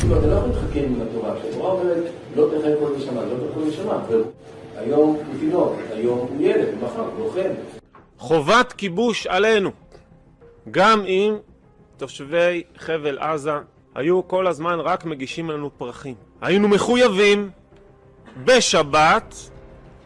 אתה לא יכול להתחכם עם התורה, כשהתורה אומרת לא תחיה כל נשמה, לא תחיה כל נשמה, היום הוא תינוק, היום הוא ילד, מחר הוא לוחם. חובת כיבוש עלינו, גם אם תושבי חבל עזה היו כל הזמן רק מגישים לנו פרחים. היינו מחויבים בשבת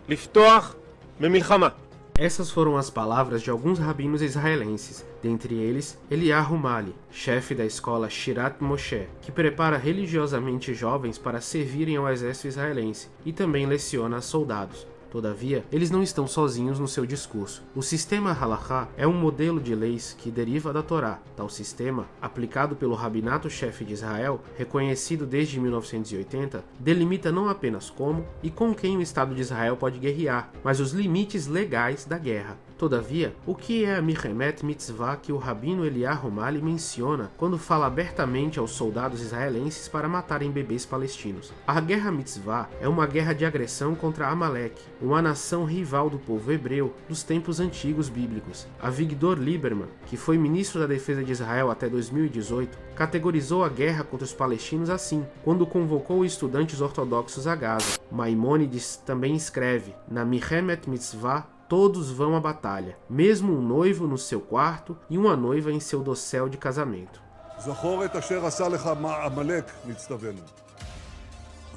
לפתוח במלחמה. Essas foram as palavras de alguns rabinos israelenses, dentre eles Eliyahu Mali, chefe da escola Shirat Moshe, que prepara religiosamente jovens para servirem ao exército israelense e também leciona a soldados. Todavia, eles não estão sozinhos no seu discurso. O sistema Halachá é um modelo de leis que deriva da Torá. Tal sistema, aplicado pelo Rabinato-chefe de Israel, reconhecido desde 1980, delimita não apenas como e com quem o Estado de Israel pode guerrear, mas os limites legais da guerra. Todavia, o que é a Milchemet Mitzvah que o rabino Eliyahu Mali menciona quando fala abertamente aos soldados israelenses para matarem bebês palestinos? A guerra Mitzvah é uma guerra de agressão contra Amalek, uma nação rival do povo hebreu dos tempos antigos bíblicos. Avigdor Lieberman, que foi ministro da Defesa de Israel até 2018, categorizou a guerra contra os palestinos assim, quando convocou estudantes ortodoxos a Gaza. Maimônides também escreve, na Milchemet Mitzvah, todos vão à batalha, mesmo um noivo no seu quarto e uma noiva em seu dossel de casamento. זכור את אשר עשה לך עמלק, נצטווינו.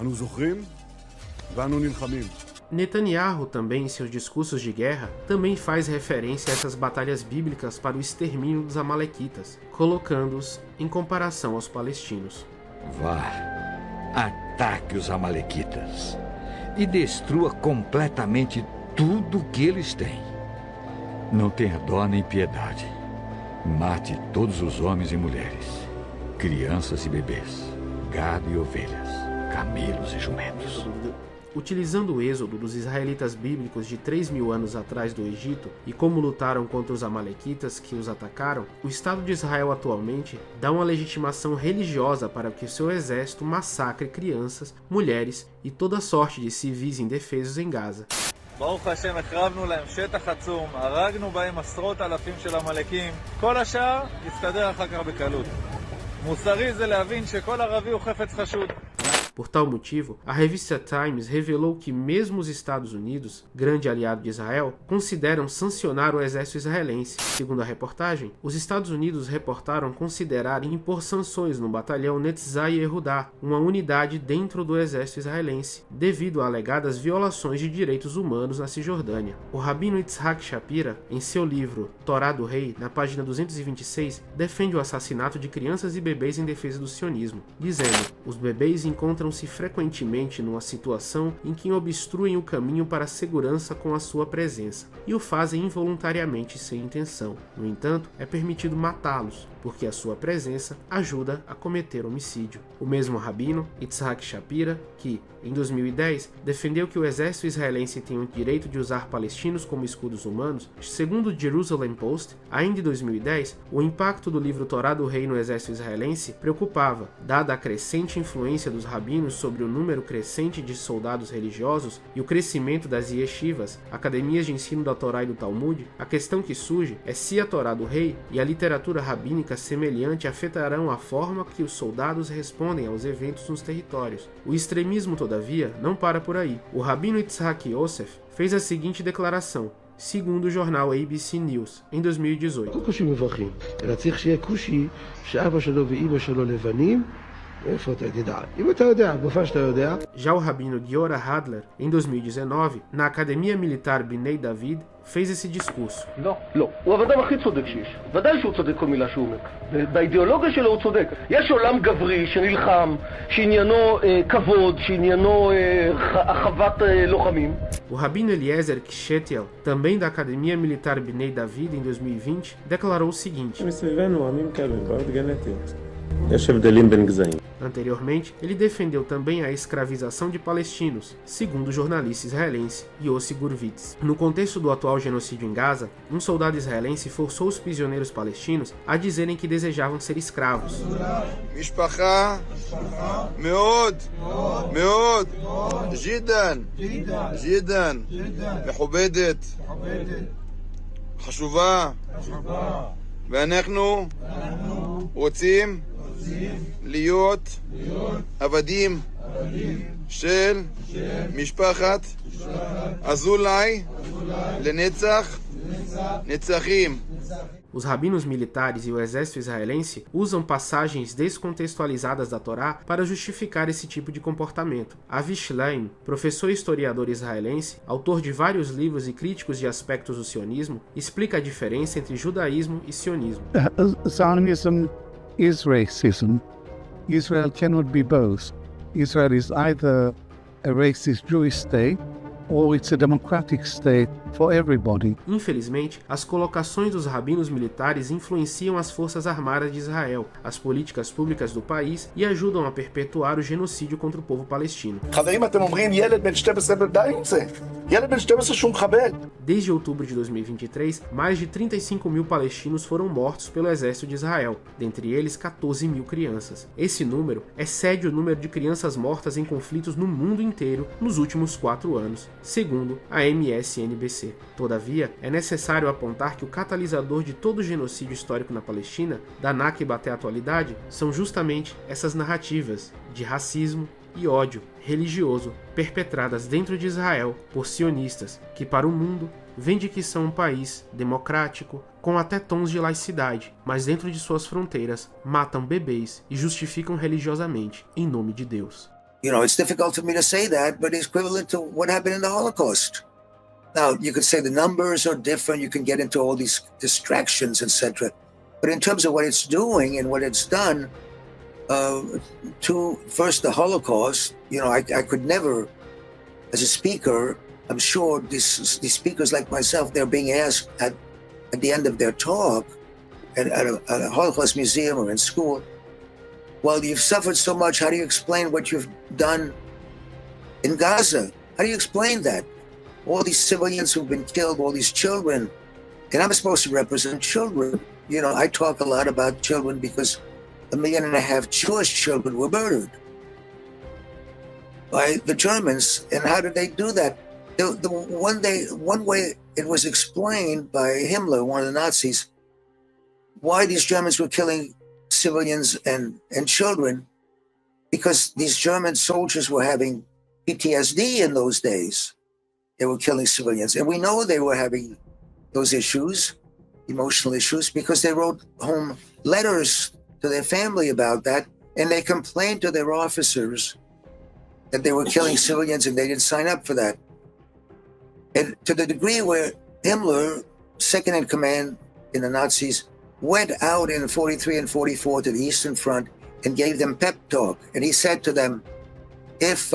אנו זוכרים ואנו נלחמים. Netanyahu, também em seus discursos de guerra, também faz referência a essas batalhas bíblicas para o extermínio dos amalequitas, colocando-os em comparação aos palestinos. Vá, ataque os amalequitas e destrua completamente tudo que eles têm. Não tenha dó nem piedade. Mate todos os homens e mulheres, crianças e bebês, gado e ovelhas, camelos e jumentos. Utilizando o êxodo dos israelitas bíblicos de 3.000 anos atrás do Egito e como lutaram contra os amalequitas que os atacaram, o Estado de Israel atualmente dá uma legitimação religiosa para que seu exército massacre crianças, mulheres e toda sorte de civis indefesos em Gaza. ברוך השם, החרבנו להם שטח עצום, הרגנו בהם עשרות אלפים של המלאקים, כל השאר יסתדר אחר כך בקלות. מוסרי זה להבין שכל ערבי הוא חפץ חשוד. Por tal motivo, a revista Times revelou que mesmo os Estados Unidos, grande aliado de Israel, consideram sancionar o exército israelense. Segundo a reportagem, os Estados Unidos reportaram considerarem impor sanções no batalhão Netzai Yehudá, uma unidade dentro do exército israelense, devido a alegadas violações de direitos humanos na Cisjordânia. O rabino Yitzhak Shapira, em seu livro Torá do Rei, na página 226, defende o assassinato de crianças e bebês em defesa do sionismo, dizendo: os bebês encontram-se frequentemente numa situação em que obstruem o caminho para a segurança com a sua presença e o fazem involuntariamente sem intenção. No entanto, é permitido matá-los, porque a sua presença ajuda a cometer homicídio. O mesmo rabino, Yitzhak Shapira, que, em 2010, defendeu que o exército israelense tem o direito de usar palestinos como escudos humanos, segundo o Jerusalem Post, ainda em 2010, o impacto do livro Torá do Rei no exército israelense preocupava, dada a crescente influência dos rabinos sobre o número crescente de soldados religiosos e o crescimento das yeshivas, academias de ensino da Torá e do Talmud. A questão que surge é se a Torá do Rei e a literatura rabínica semelhante afetarão a forma que os soldados respondem aos eventos nos territórios. O extremismo, todavia, não para por aí. O rabino Yitzhak Yosef fez a seguinte declaração, segundo o jornal ABC News, em 2018. Já o rabino Giora Hadler, em 2019, na Academia Militar Bnei David, fez esse discurso. לא, הוא האדם הכי צודק שיש. ודאי שהוא צודק כל מילה שהוא אומר. באידיאולוגיה שלו הוא צודק. יש עולם גברי שנלחם, שעניינו כבוד, שעניינו החוות לוחמים. O rabino Eliezer Kshetiel, também da Academia Militar Bnei David, em 2020, declarou o seguinte. Anteriormente, ele defendeu também a escravização de palestinos, segundo o jornalista israelense Yossi Gurvitz. No contexto do atual genocídio em Gaza, um soldado israelense forçou os prisioneiros palestinos a dizerem que desejavam ser escravos. משפחה מאוד מאוד ג'ידן מכובדת חשובה ואנחנו רוצים להיות עבדים של משפחת אזולאי לנצח נצחים. Os rabinos militares e o exército israelense usam passagens descontextualizadas da Torá para justificar esse tipo de comportamento. Avi Shlaim, professor e historiador israelense, autor de vários livros e críticos de aspectos do sionismo, explica a diferença entre judaísmo e sionismo. Zionism is racism. Israel cannot be both. Israel is either a racist Jewish state or it's a democratic state for everybody. Infelizmente, as colocações dos rabinos militares influenciam as forças armadas de Israel, as políticas públicas do país e ajudam a perpetuar o genocídio contra o povo palestino. Desde outubro de 2023, mais de 35 mil palestinos foram mortos pelo exército de Israel, dentre eles 14 mil crianças. Esse número excede o número de crianças mortas em conflitos no mundo inteiro nos últimos 4 anos, segundo a MSNBC. Todavia, é necessário apontar que o catalisador de todo o genocídio histórico na Palestina, da Nakba até a atualidade, são justamente essas narrativas de racismo e ódio religioso perpetradas dentro de Israel por sionistas, que para o mundo vendem que são um país democrático, com até tons de laicidade, mas dentro de suas fronteiras matam bebês e justificam religiosamente em nome de Deus. You know, it's difficult for me to say that, but it's equivalent to what happened in the Holocaust. Now, you could say the numbers are different, you can get into all these distractions, etc. But in terms of what it's doing and what it's done, to first the Holocaust, you know, I could never, as a speaker, I'm sure these speakers like myself, they're being asked at the end of their talk at a Holocaust museum or in school, well, you've suffered so much, how do you explain what you've done in Gaza? How do you explain that? All these civilians who've been killed, all these children, and I'm supposed to represent children. You know, I talk a lot about children because 1.5 million Jewish children were murdered by the Germans. And how did they do that? One way it was explained by Himmler, one of the Nazis, why these Germans were killing civilians and children, because these German soldiers were having PTSD in those days. They were killing civilians. And we know they were having those issues, emotional issues, because they wrote home letters to their family about that, and they complained to their officers that they were killing civilians and they didn't sign up for that. And to the degree where Himmler, second in command in the Nazis, went out in 43 and 44 to the Eastern Front and gave them pep talk. And he said to them, if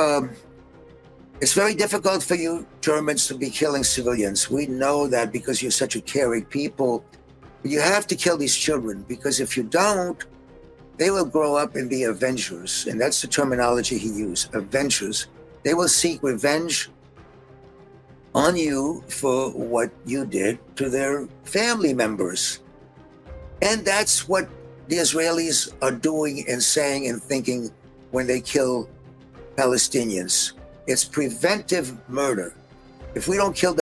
it's very difficult for you Germans to be killing civilians. We know that because you're such a caring people. But you have to kill these children, because if you don't, they will grow up and be avengers. And that's the terminology he used, avengers. They will seek revenge on you for what you did to their family members. And that's what the Israelis are doing and saying and thinking when they kill Palestinians. It's preventive murder. If we don't kill